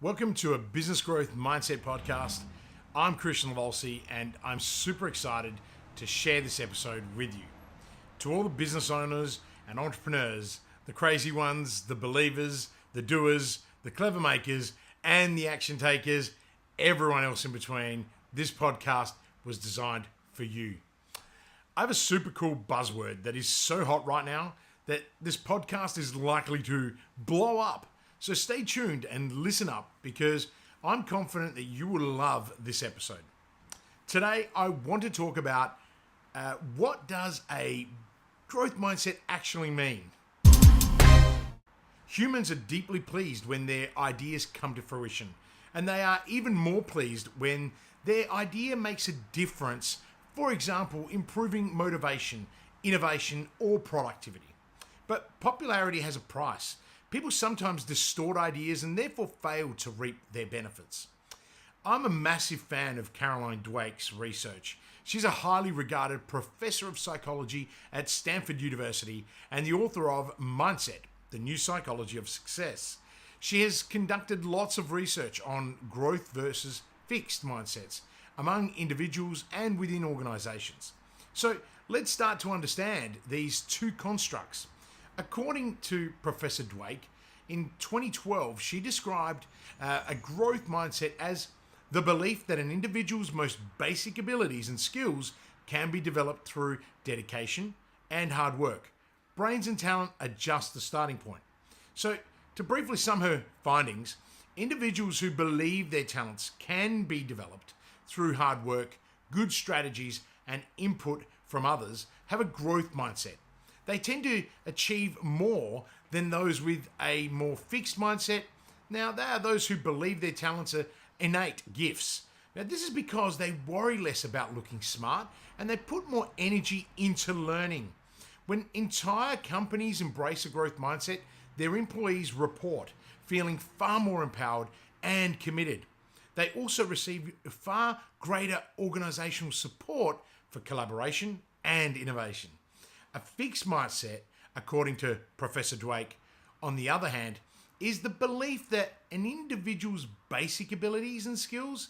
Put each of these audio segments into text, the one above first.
Welcome to a Business Growth Mindset podcast. I'm Kristian Livolsi, and I'm super excited to share this episode with you. To all the business owners and entrepreneurs, the crazy ones, the believers, the doers, the clever makers, and the action takers, everyone else in between, this podcast was designed for you. I have a super cool buzzword that is so hot right now that this podcast is likely to blow up. So stay tuned and listen up because I'm confident that you will love this episode. Today, I want to talk about what does a growth mindset actually mean? Humans are deeply pleased when their ideas come to fruition, and they are even more pleased when their idea makes a difference, for example, improving motivation, innovation, or productivity. But popularity has a price. People sometimes distort ideas and therefore fail to reap their benefits. I'm a massive fan of Caroline Dweck's research. She's a highly regarded professor of psychology at Stanford University and the author of Mindset, the New Psychology of Success. She has conducted lots of research on growth versus fixed mindsets among individuals and within organizations. So let's start to understand these two constructs. According to Professor Dweck, in 2012, she described a growth mindset as the belief that an individual's most basic abilities and skills can be developed through dedication and hard work. Brains and talent are just the starting point. So, to briefly sum her findings, individuals who believe their talents can be developed through hard work, good strategies, and input from others have a growth mindset. They tend to achieve more than those with a more fixed mindset. Now, they are those who believe their talents are innate gifts. Now, this is because they worry less about looking smart and they put more energy into learning. When entire companies embrace a growth mindset, their employees report feeling far more empowered and committed. They also receive far greater organizational support for collaboration and innovation. A fixed mindset, according to Professor Dweck, on the other hand, is the belief that an individual's basic abilities and skills,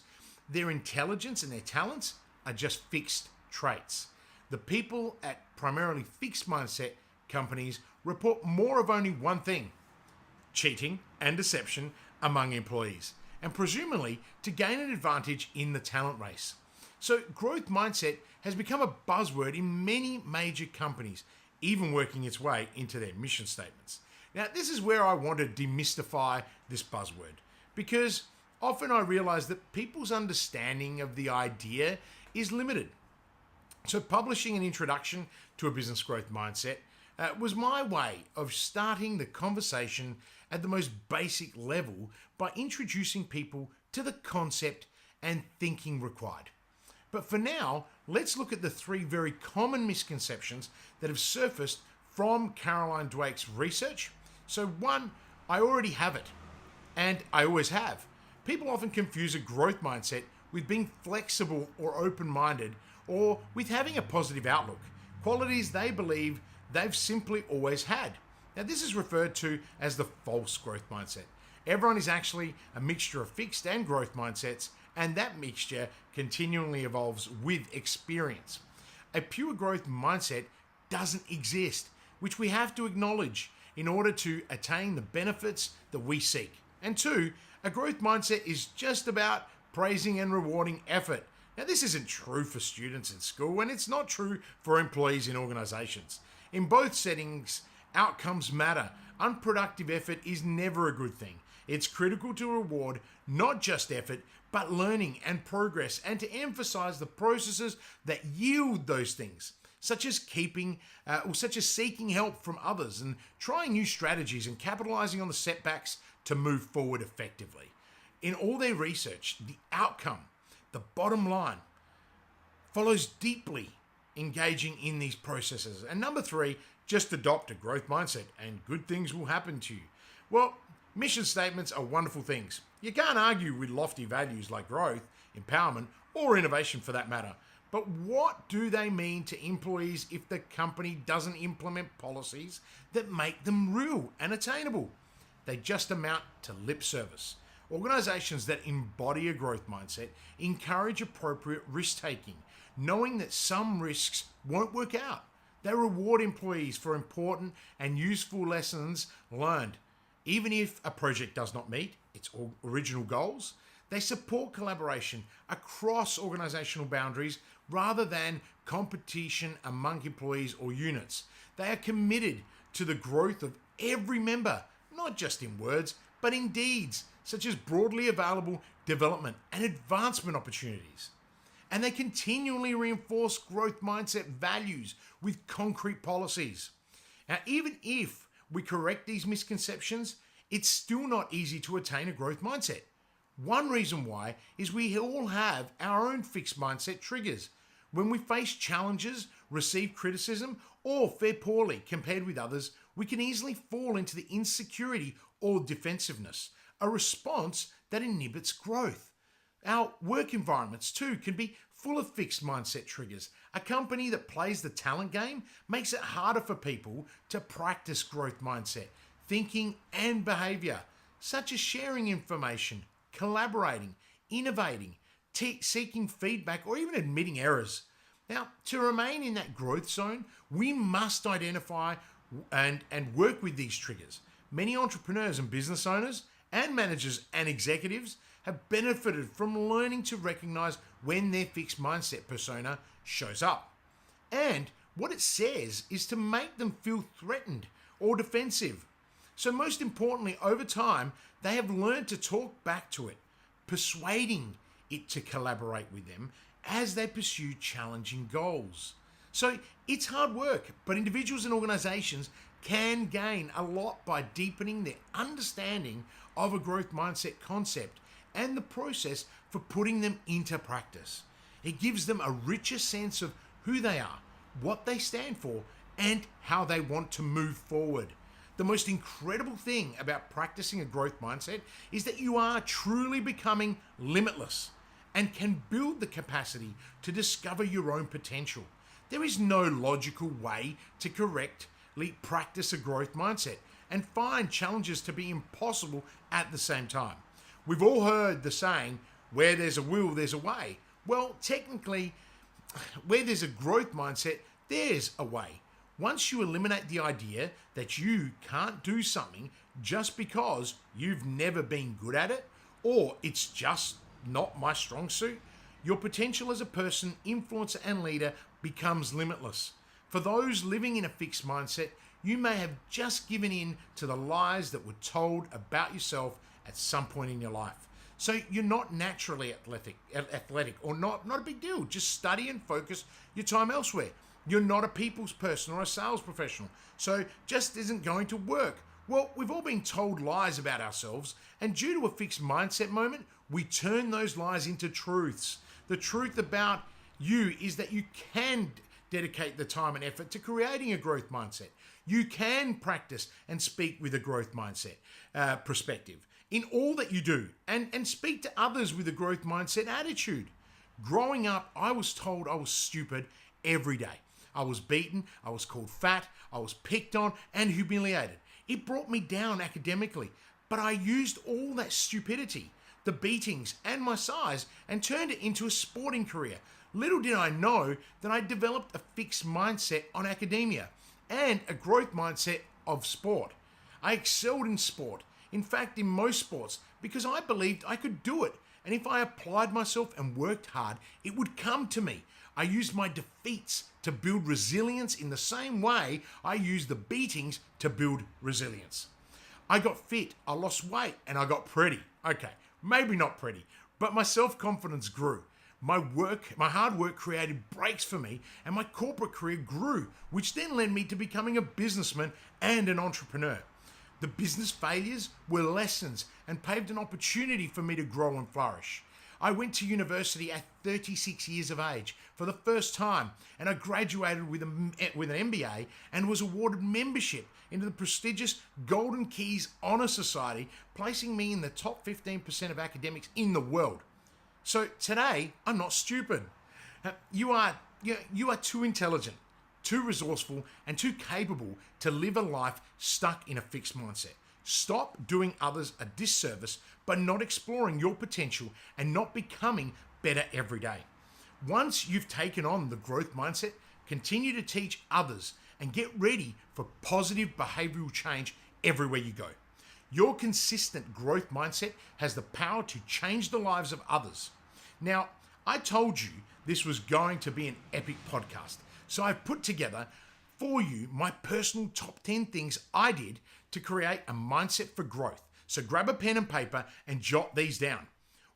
their intelligence and their talents, are just fixed traits. The people at primarily fixed mindset companies report more of only one thing: cheating and deception among employees, and presumably to gain an advantage in the talent race. So growth mindset has become a buzzword in many major companies, even working its way into their mission statements. Now, this is where I want to demystify this buzzword, because often I realize that people's understanding of the idea is limited. So publishing an introduction to a business growth mindset was my way of starting the conversation at the most basic level by introducing people to the concept and thinking required. But for now, let's look at the three very common misconceptions that have surfaced from Caroline Dweck's research. So one, I already have it, and I always have. People often confuse a growth mindset with being flexible or open-minded, or with having a positive outlook, qualities they believe they've simply always had. Now, this is referred to as the false growth mindset. Everyone is actually a mixture of fixed and growth mindsets, and that mixture continually evolves with experience. A pure growth mindset doesn't exist, which we have to acknowledge in order to attain the benefits that we seek. And two, a growth mindset is just about praising and rewarding effort. Now, this isn't true for students in school, and it's not true for employees in organizations. In both settings, outcomes matter. Unproductive effort is never a good thing. It's critical to reward not just effort, but learning and progress, and to emphasize the processes that yield those things, such as seeking help from others and trying new strategies and capitalizing on the setbacks to move forward effectively. In all their research, the outcome, the bottom line, follows deeply engaging in these processes. And number three, just adopt a growth mindset and good things will happen to you. Well, mission statements are wonderful things. You can't argue with lofty values like growth, empowerment, or innovation for that matter. But what do they mean to employees if the company doesn't implement policies that make them real and attainable? They just amount to lip service. Organizations that embody a growth mindset encourage appropriate risk taking, knowing that some risks won't work out. They reward employees for important and useful lessons learned. Even if a project does not meet its original goals, they support collaboration across organizational boundaries rather than competition among employees or units. They are committed to the growth of every member, not just in words, but in deeds, such as broadly available development and advancement opportunities. And they continually reinforce growth mindset values with concrete policies. Now, even if we correct these misconceptions, it's still not easy to attain a growth mindset. One reason why is we all have our own fixed mindset triggers. When we face challenges, receive criticism, or fare poorly compared with others, we can easily fall into the insecurity or defensiveness, a response that inhibits growth. Our work environments too can be full of fixed mindset triggers. A company that plays the talent game makes it harder for people to practice growth mindset, thinking and behavior, such as sharing information, collaborating, innovating, seeking feedback, or even admitting errors. Now, to remain in that growth zone, we must identify and work with these triggers. Many entrepreneurs and business owners and managers and executives have benefited from learning to recognize when their fixed mindset persona shows up. And what it says is to make them feel threatened or defensive. So most importantly, over time, they have learned to talk back to it, persuading it to collaborate with them as they pursue challenging goals. So it's hard work, but individuals and organizations can gain a lot by deepening their understanding of a growth mindset concept and the process for putting them into practice. It gives them a richer sense of who they are, what they stand for, and how they want to move forward. The most incredible thing about practicing a growth mindset is that you are truly becoming limitless and can build the capacity to discover your own potential. There is no logical way to correctly practice a growth mindset and find challenges to be impossible at the same time. We've all heard the saying, where there's a will, there's a way. Well, technically, where there's a growth mindset, there's a way. Once you eliminate the idea that you can't do something just because you've never been good at it, or it's just not my strong suit, your potential as a person, influencer, and leader becomes limitless. For those living in a fixed mindset, you may have just given in to the lies that were told about yourself at some point in your life. So you're not naturally athletic or not a big deal. Just study and focus your time elsewhere. You're not a people's person or a sales professional, so just isn't going to work. Well, we've all been told lies about ourselves, and due to a fixed mindset moment, we turn those lies into truths. The truth about you is that you can dedicate the time and effort to creating a growth mindset. You can practice and speak with a growth mindset perspective in all that you do, and speak to others with a growth mindset attitude. Growing up, I was told I was stupid every day. I was beaten, I was called fat, I was picked on and humiliated. It brought me down academically, but I used all that stupidity, the beatings and my size, and turned it into a sporting career. Little did I know that I developed a fixed mindset on academia and a growth mindset of sport. I excelled in sport, in fact in most sports, because I believed I could do it, and if I applied myself and worked hard, it would come to me. I used my defeats to build resilience in the same way I used the beatings to build resilience. I got fit, I lost weight, and I got pretty. Okay, maybe not pretty, but my self-confidence grew. My hard work created breaks for me, and my corporate career grew, which then led me to becoming a businessman and an entrepreneur. The business failures were lessons and paved an opportunity for me to grow and flourish. I went to university at 36 years of age for the first time, and I graduated with an MBA and was awarded membership into the prestigious Golden Keys Honor Society, placing me in the top 15% of academics in the world. So today, I'm not stupid. You are too intelligent, too resourceful, and too capable to live a life stuck in a fixed mindset. Stop doing others a disservice by not exploring your potential and not becoming better every day. Once you've taken on the growth mindset, continue to teach others and get ready for positive behavioral change everywhere you go. Your consistent growth mindset has the power to change the lives of others. Now, I told you this was going to be an epic podcast, so I've put together for you my personal top 10 things I did to create a mindset for growth. So grab a pen and paper and jot these down.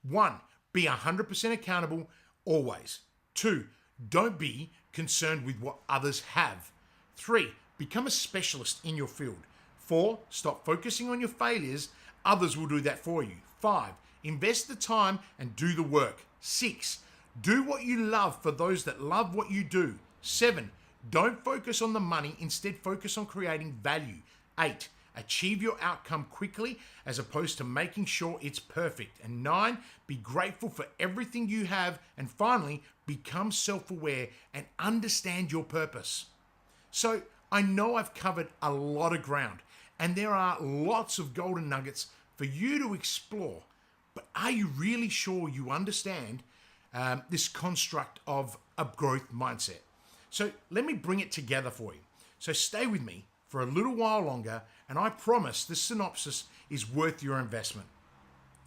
1, be 100% accountable always. 2, don't be concerned with what others have. 3, become a specialist in your field. 4, stop focusing on your failures. Others will do that for you. 5, invest the time and do the work. 6, do what you love for those that love what you do. 7, don't focus on the money, instead focus on creating value. 8, achieve your outcome quickly as opposed to making sure it's perfect. And 9, be grateful for everything you have. And finally, become self-aware and understand your purpose. So I know I've covered a lot of ground and there are lots of golden nuggets for you to explore, but are you really sure you understand this construct of a growth mindset? So let me bring it together for you. So stay with me for a little while longer, and I promise this synopsis is worth your investment.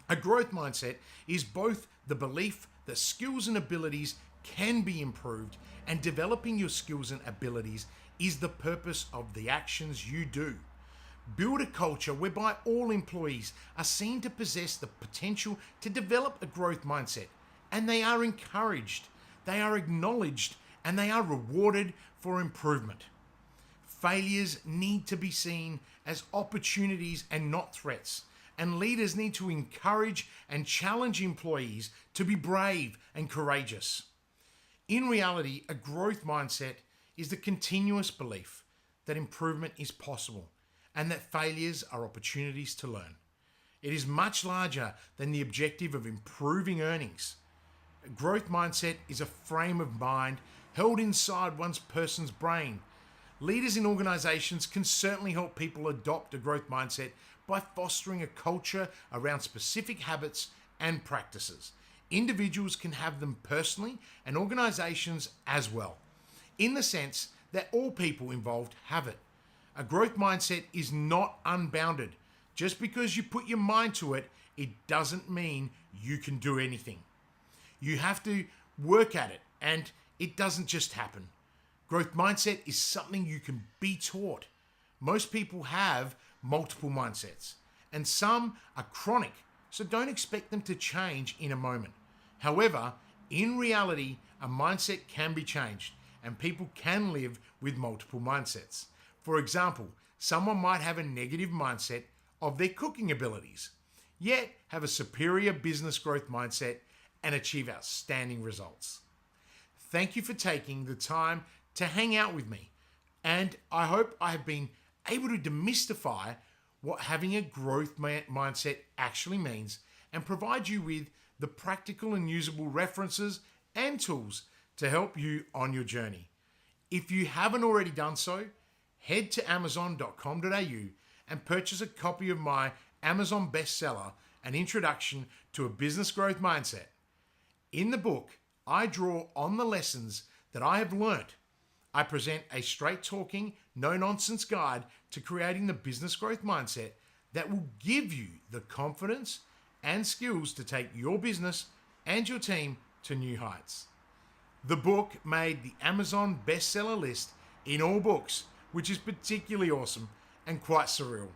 A growth mindset is both the belief that skills and abilities can be improved, and developing your skills and abilities is the purpose of the actions you do. Build a culture whereby all employees are seen to possess the potential to develop a growth mindset, and they are encouraged, they are acknowledged, and they are rewarded for improvement. Failures need to be seen as opportunities and not threats, and leaders need to encourage and challenge employees to be brave and courageous. In reality, a growth mindset is the continuous belief that improvement is possible and that failures are opportunities to learn. It is much larger than the objective of improving earnings. A growth mindset is a frame of mind held inside one's person's brain. Leaders in organizations can certainly help people adopt a growth mindset by fostering a culture around specific habits and practices. Individuals can have them personally and organizations as well, in the sense that all people involved have it. A growth mindset is not unbounded. Just because you put your mind to it, it doesn't mean you can do anything. You have to work at it, and it doesn't just happen. Growth mindset is something you can be taught. Most people have multiple mindsets, and some are chronic, so don't expect them to change in a moment. However, in reality, a mindset can be changed, and people can live with multiple mindsets. For example, someone might have a negative mindset of their cooking abilities, yet have a superior business growth mindset and achieve outstanding results. Thank you for taking the time to hang out with me, and I hope I have been able to demystify what having a growth mindset actually means and provide you with the practical and usable references and tools to help you on your journey. If you haven't already done so, head to amazon.com.au and purchase a copy of my Amazon bestseller, An Introduction to a Business Growth Mindset. In the book, I draw on the lessons that I have learnt. I present a straight-talking, no-nonsense guide to creating the business growth mindset that will give you the confidence and skills to take your business and your team to new heights. The book made the Amazon bestseller list in all books, which is particularly awesome and quite surreal.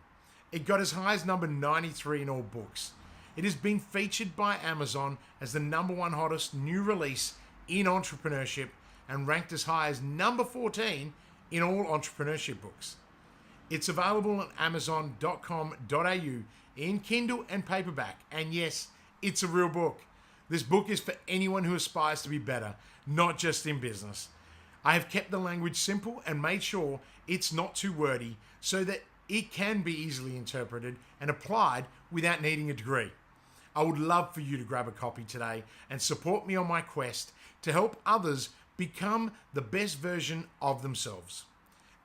It got as high as number 93 in all books. It has been featured by Amazon as the number 1 hottest new release in entrepreneurship and ranked as high as number 14 in all entrepreneurship books. It's available on amazon.com.au in Kindle and paperback. And yes, it's a real book. This book is for anyone who aspires to be better, not just in business. I have kept the language simple and made sure it's not too wordy so that it can be easily interpreted and applied without needing a degree. I would love for you to grab a copy today and support me on my quest to help others become the best version of themselves.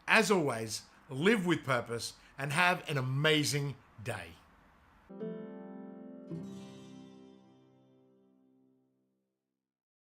As always, live with purpose and have an amazing day.